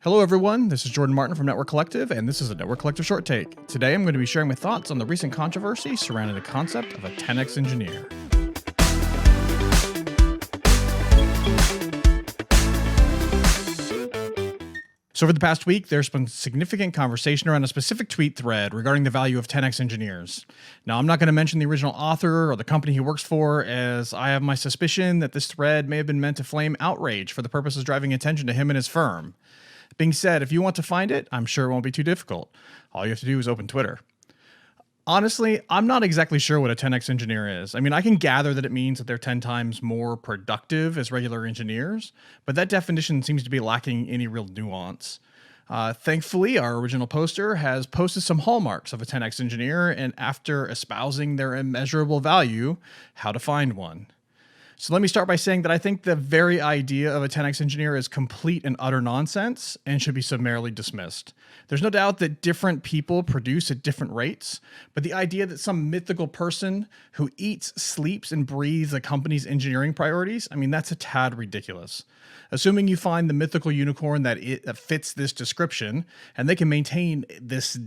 Hello everyone, this is Jordan Martin from Network Collective, and this is a Network Collective Short Take. Today I'm going to be sharing my thoughts on the recent controversy surrounding the concept of a 10x engineer. So over the past week, there's been significant conversation around a specific tweet thread regarding the value of 10x engineers. Now, I'm not going to mention the original author or the company he works for, as I have my suspicion that this thread may have been meant to flame outrage for the purpose of driving attention to him and his firm. Being said, if you want to find it, I'm sure it won't be too difficult. All you have to do is open Twitter. Honestly, I'm not exactly sure what a 10x engineer is. I mean, I can gather that it means that they're 10 times more productive as regular engineers, but that definition seems to be lacking any real nuance. Thankfully, our original poster has posted some hallmarks of a 10x engineer, and after espousing their immeasurable value, how to find one. So let me start by saying that I think the very idea of a 10x engineer is complete and utter nonsense and should be summarily dismissed. There's no doubt that different people produce at different rates, but the idea that some mythical person who eats, sleeps, and breathes a company's engineering priorities, I mean, that's a tad ridiculous. Assuming you find the mythical unicorn that fits this description, and they can maintain this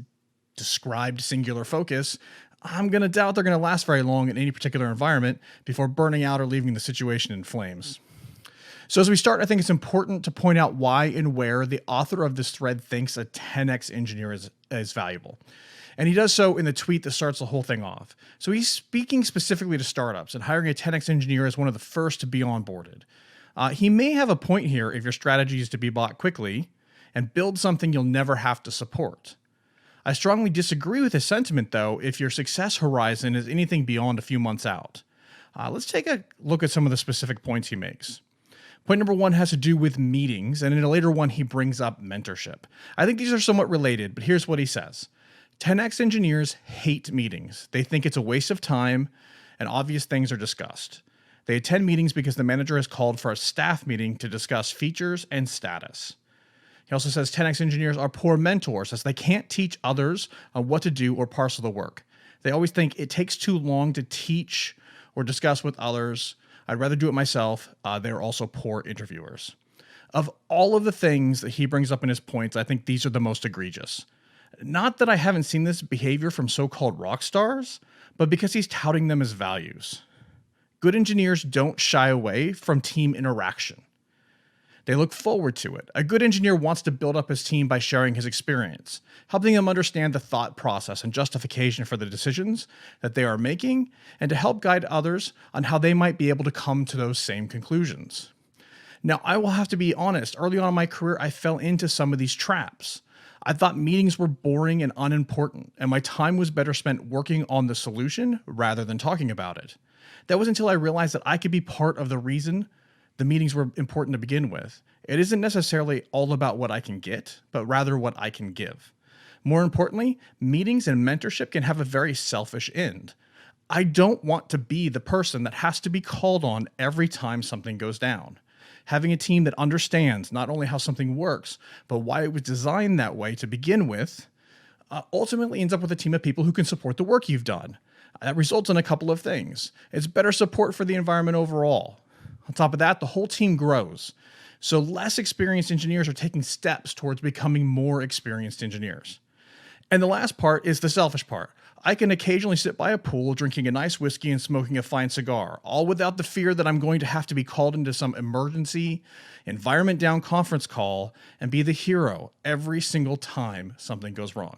described singular focus, I'm going to doubt they're going to last very long in any particular environment before burning out or leaving the situation in flames. So as we start, I think it's important to point out why and where the author of this thread thinks a 10x engineer is valuable. And he does so in the tweet that starts the whole thing off. So he's speaking specifically to startups, and hiring a 10x engineer is one of the first to be onboarded. He may have a point here if your strategy is to be bought quickly and build something you'll never have to support. I strongly disagree with his sentiment, though, if your success horizon is anything beyond a few months out. Let's take a look at some of the specific points he makes. Point number one has to do with meetings, and in a later one, he brings up mentorship. I think these are somewhat related, but here's what he says. 10x engineers hate meetings. They think it's a waste of time, and obvious things are discussed. They attend meetings because the manager has called for a staff meeting to discuss features and status. He also says 10x engineers are poor mentors, as they can't teach others on what to do or parcel the work. They always think it takes too long to teach or discuss with others. I'd rather do it myself. They're also poor interviewers. Of all of the things that he brings up in his points, I think these are the most egregious. Not that I haven't seen this behavior from so-called rock stars, but because he's touting them as values. Good engineers don't shy away from team interaction. They look forward to it. A good engineer wants to build up his team by sharing his experience, helping them understand the thought process and justification for the decisions that they are making, and to help guide others on how they might be able to come to those same conclusions. Now, I will have to be honest, early on in my career, I fell into some of these traps. I thought meetings were boring and unimportant, and my time was better spent working on the solution rather than talking about it. That was until I realized that I could be part of the reason the meetings were important to begin with. It isn't necessarily all about what I can get, but rather what I can give. More importantly, meetings and mentorship can have a very selfish end. I don't want to be the person that has to be called on every time something goes down. Having a team that understands not only how something works, but why it was designed that way to begin with, ultimately ends up with a team of people who can support the work you've done. That results in a couple of things. It's better support for the environment overall. On top of that, the whole team grows. So less experienced engineers are taking steps towards becoming more experienced engineers. And the last part is the selfish part. I can occasionally sit by a pool drinking a nice whiskey and smoking a fine cigar, all without the fear that I'm going to have to be called into some emergency, environment down conference call and be the hero every single time something goes wrong.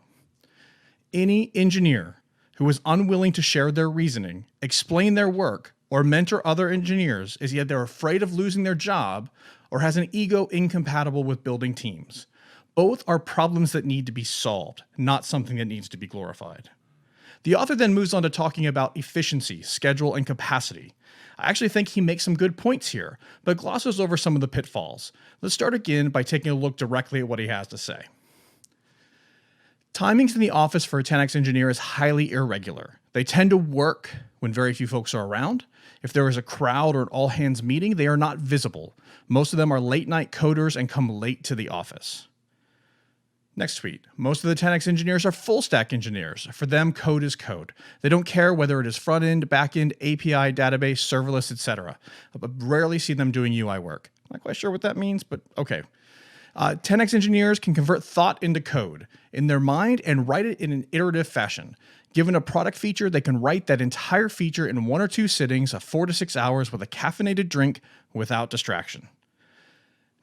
Any engineer who is unwilling to share their reasoning, explain their work, or mentor other engineers is either afraid of losing their job or has an ego incompatible with building teams. Both are problems that need to be solved, not something that needs to be glorified. The author then moves on to talking about efficiency, schedule, and capacity. I actually think he makes some good points here, but glosses over some of the pitfalls. Let's start again by taking a look directly at what he has to say. Timings in the office for a 10x engineer is highly irregular. They tend to work when very few folks are around. If there is a crowd or an all-hands meeting, they are not visible. Most of them are late-night coders and come late to the office. Next tweet. Most of the 10x engineers are full-stack engineers. For them, code is code. They don't care whether it is front-end, back-end, API, database, serverless, etc. But rarely see them doing UI work. Not quite sure what that means, but okay. 10x engineers can convert thought into code in their mind and write it in an iterative fashion. Given a product feature, they can write that entire feature in 1 or 2 sittings of 4 to 6 hours with a caffeinated drink without distraction.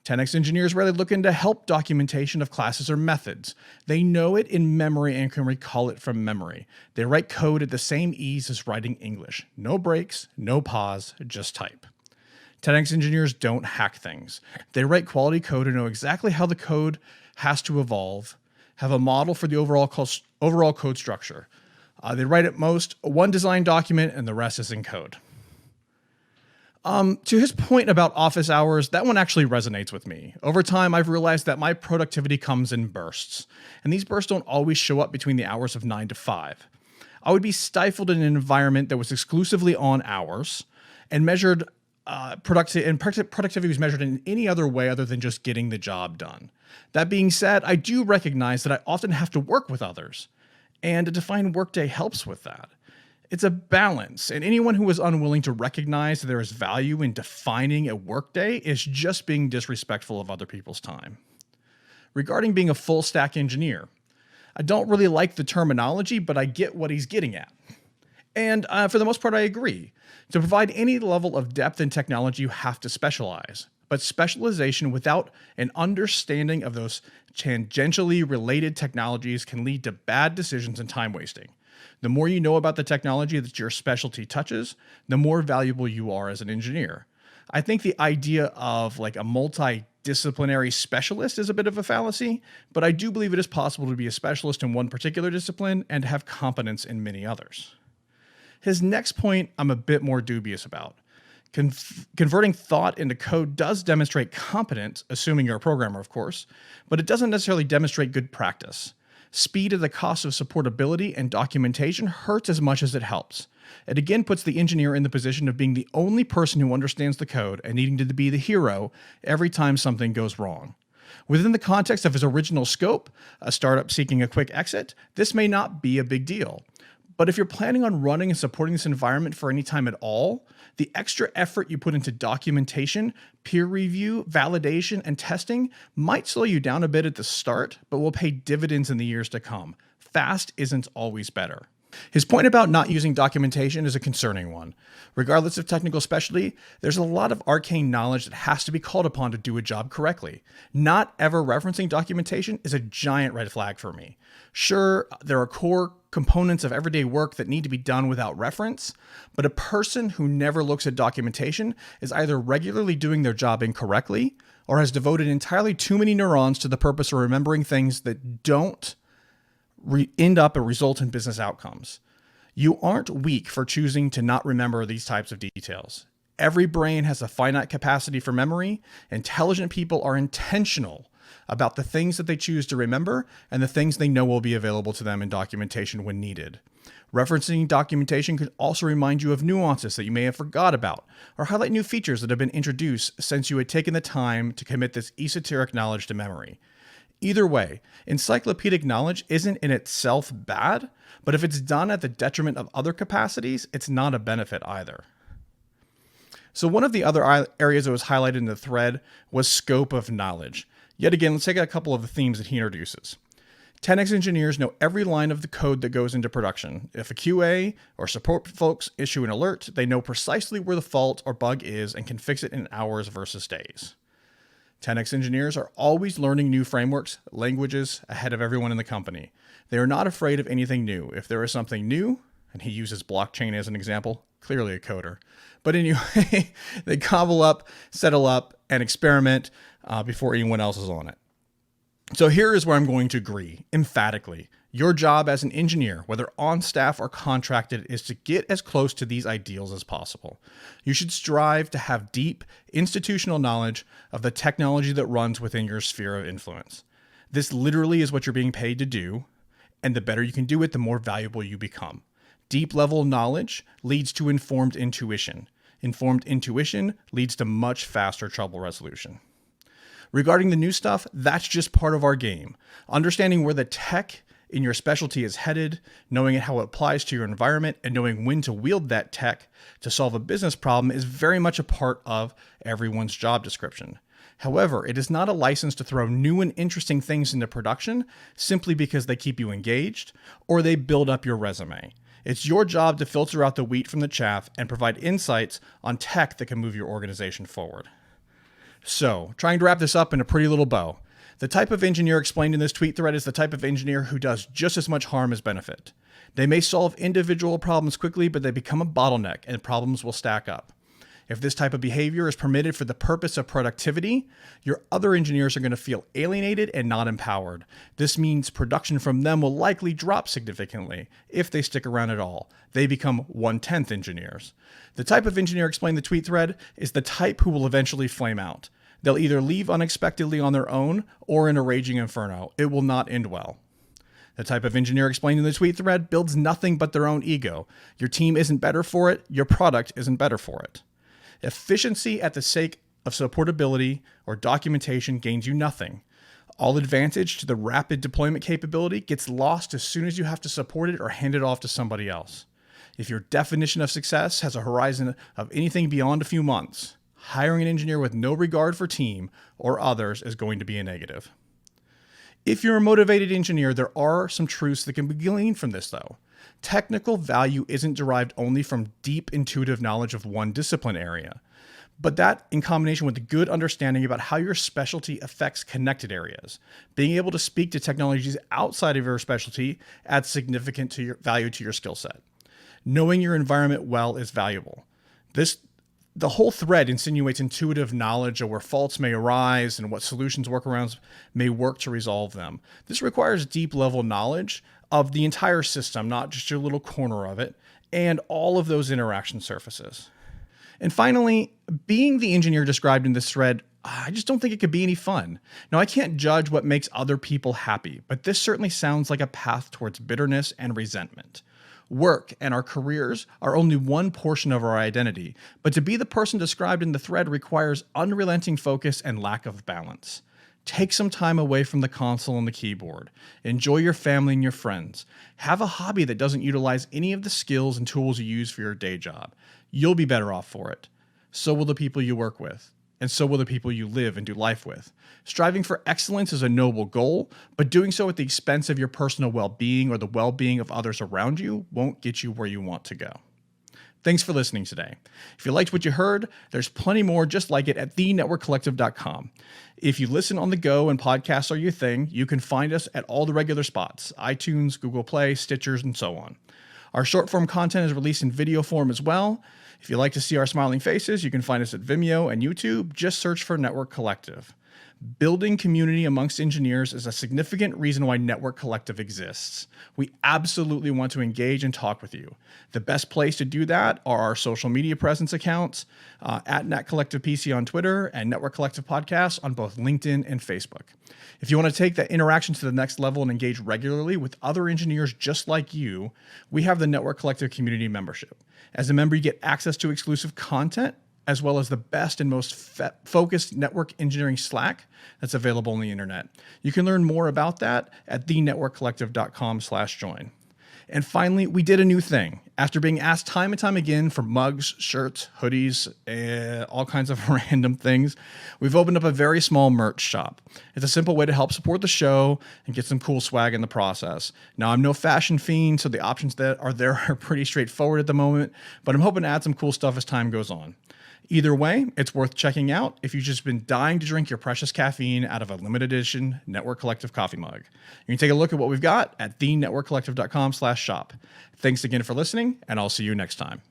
10x engineers rarely look into help documentation of classes or methods. They know it in memory and can recall it from memory. They write code at the same ease as writing English. No breaks, no pause, just type. 10x engineers don't hack things. They write quality code and know exactly how the code has to evolve, have a model for the overall code structure. They write at most 1 design document and the rest is in code. To his point about office hours, that one actually resonates with me. Over time, I've realized that my productivity comes in bursts, and these bursts don't always show up between the hours of 9 to 5. I would be stifled in an environment that was exclusively on hours and measured productivity was measured in any other way other than just getting the job done. That being said, I do recognize that I often have to work with others, and a defined workday helps with that. It's a balance, and anyone who is unwilling to recognize that there is value in defining a workday is just being disrespectful of other people's time. Regarding being a full stack engineer, I don't really like the terminology, but I get what he's getting at. And for the most part, I agree. To provide any level of depth in technology, you have to specialize. But specialization without an understanding of those tangentially related technologies can lead to bad decisions and time wasting. The more you know about the technology that your specialty touches, the more valuable you are as an engineer. I think the idea of like a multidisciplinary specialist is a bit of a fallacy, but I do believe it is possible to be a specialist in one particular discipline and have competence in many others. His next point I'm a bit more dubious about. Converting thought into code does demonstrate competence, assuming you're a programmer, of course, but it doesn't necessarily demonstrate good practice. Speed at the cost of supportability and documentation hurts as much as it helps. It again puts the engineer in the position of being the only person who understands the code and needing to be the hero every time something goes wrong. Within the context of his original scope, a startup seeking a quick exit, this may not be a big deal. But if you're planning on running and supporting this environment for any time at all, the extra effort you put into documentation, peer review, validation, and testing might slow you down a bit at the start, but will pay dividends in the years to come. Fast isn't always better. His point about not using documentation is a concerning one. Regardless of technical specialty, there's a lot of arcane knowledge that has to be called upon to do a job correctly. Not ever referencing documentation is a giant red flag for me. Sure, there are core components of everyday work that need to be done without reference, but a person who never looks at documentation is either regularly doing their job incorrectly or has devoted entirely too many neurons to the purpose of remembering things that don't end up and result in business outcomes. You aren't weak for choosing to not remember these types of details. Every brain has a finite capacity for memory. Intelligent people are intentional about the things that they choose to remember and the things they know will be available to them in documentation when needed. Referencing documentation could also remind you of nuances that you may have forgot about, or highlight new features that have been introduced since you had taken the time to commit this esoteric knowledge to memory. Either way, encyclopedic knowledge isn't in itself bad, but if it's done at the detriment of other capacities, it's not a benefit either. So one of the other areas that was highlighted in the thread was scope of knowledge. Yet again, let's take a couple of the themes that he introduces. 10x engineers know every line of the code that goes into production. If a QA or support folks issue an alert, they know precisely where the fault or bug is and can fix it in hours versus days. 10x engineers are always learning new frameworks, languages ahead of everyone in the company. They are not afraid of anything new. If there is something new, and he uses blockchain as an example, clearly a coder, but anyway, they cobble up, settle up, and experiment before anyone else is on it. So here is where I'm going to agree, emphatically. Your job as an engineer, whether on staff or contracted, is to get as close to these ideals as possible. You should strive to have deep institutional knowledge of the technology that runs within your sphere of influence. This literally is what you're being paid to do, and the better you can do it, the more valuable you become. Deep level knowledge leads to informed intuition. Informed intuition leads to much faster trouble resolution. Regarding the new stuff, that's just part of our game. Understanding where the tech in your specialty is headed, knowing how it applies to your environment, and knowing when to wield that tech to solve a business problem is very much a part of everyone's job description. However, it is not a license to throw new and interesting things into production simply because they keep you engaged or they build up your resume. It's your job to filter out the wheat from the chaff and provide insights on tech that can move your organization forward. So, trying to wrap this up in a pretty little bow. The type of engineer explained in this tweet thread is the type of engineer who does just as much harm as benefit. They may solve individual problems quickly, but they become a bottleneck and problems will stack up. If this type of behavior is permitted for the purpose of productivity, your other engineers are going to feel alienated and not empowered. This means production from them will likely drop significantly if they stick around at all. They become 1/10 engineers. The type of engineer explained in the tweet thread is the type who will eventually flame out. They'll either leave unexpectedly on their own or in a raging inferno. It will not end well. The type of engineer explained in the tweet thread builds nothing but their own ego. Your team isn't better for it. Your product isn't better for it. Efficiency at the sake of supportability or documentation gains you nothing. All advantage to the rapid deployment capability gets lost as soon as you have to support it or hand it off to somebody else. If your definition of success has a horizon of anything beyond a few months, hiring an engineer with no regard for team or others is going to be a negative. If you're a motivated engineer, there are some truths that can be gleaned from this, though. Technical value isn't derived only from deep intuitive knowledge of one discipline area, but that in combination with a good understanding about how your specialty affects connected areas. Being able to speak to technologies outside of your specialty adds significant value to your skill set. Knowing your environment well is valuable. The whole thread insinuates intuitive knowledge of where faults may arise and what solutions workarounds may work to resolve them. This requires deep level knowledge of the entire system, not just your little corner of it, and all of those interaction surfaces. And finally, being the engineer described in this thread, I just don't think it could be any fun. Now, I can't judge what makes other people happy, but this certainly sounds like a path towards bitterness and resentment. Work and our careers are only one portion of our identity, but to be the person described in the thread requires unrelenting focus and lack of balance. Take some time away from the console and the keyboard. Enjoy your family and your friends. Have a hobby that doesn't utilize any of the skills and tools you use for your day job. You'll be better off for it. So will the people you work with. And so will the people you live and do life with. Striving for excellence is a noble goal, but doing so at the expense of your personal well-being or the well-being of others around you won't get you where you want to go. Thanks for listening today. If you liked what you heard, there's plenty more just like it at thenetworkcollective.com. If you listen on the go and podcasts are your thing, you can find us at all the regular spots, iTunes, Google Play, Stitchers, and so on. Our short-form content is released in video form as well. If you like to see our smiling faces, you can find us at Vimeo and YouTube. Just search for Network Collective. Building community amongst engineers is a significant reason why Network Collective exists. We absolutely want to engage and talk with you. The best place to do that are our social media presence accounts, at NetCollectivePC on Twitter and Network Collective Podcasts on both LinkedIn and Facebook. If you want to take that interaction to the next level and engage regularly with other engineers just like you, we have the Network Collective Community Membership. As a member, you get access to exclusive content, as well as the best and most focused network engineering Slack that's available on the internet. You can learn more about that at thenetworkcollective.com/join. And finally, we did a new thing. After being asked time and time again for mugs, shirts, hoodies, all kinds of random things, we've opened up a very small merch shop. It's a simple way to help support the show and get some cool swag in the process. Now, I'm no fashion fiend, so the options that are there are pretty straightforward at the moment, but I'm hoping to add some cool stuff as time goes on. Either way, it's worth checking out if you've just been dying to drink your precious caffeine out of a limited edition Network Collective coffee mug. You can take a look at what we've got at thenetworkcollective.com/shop. Thanks again for listening, and I'll see you next time.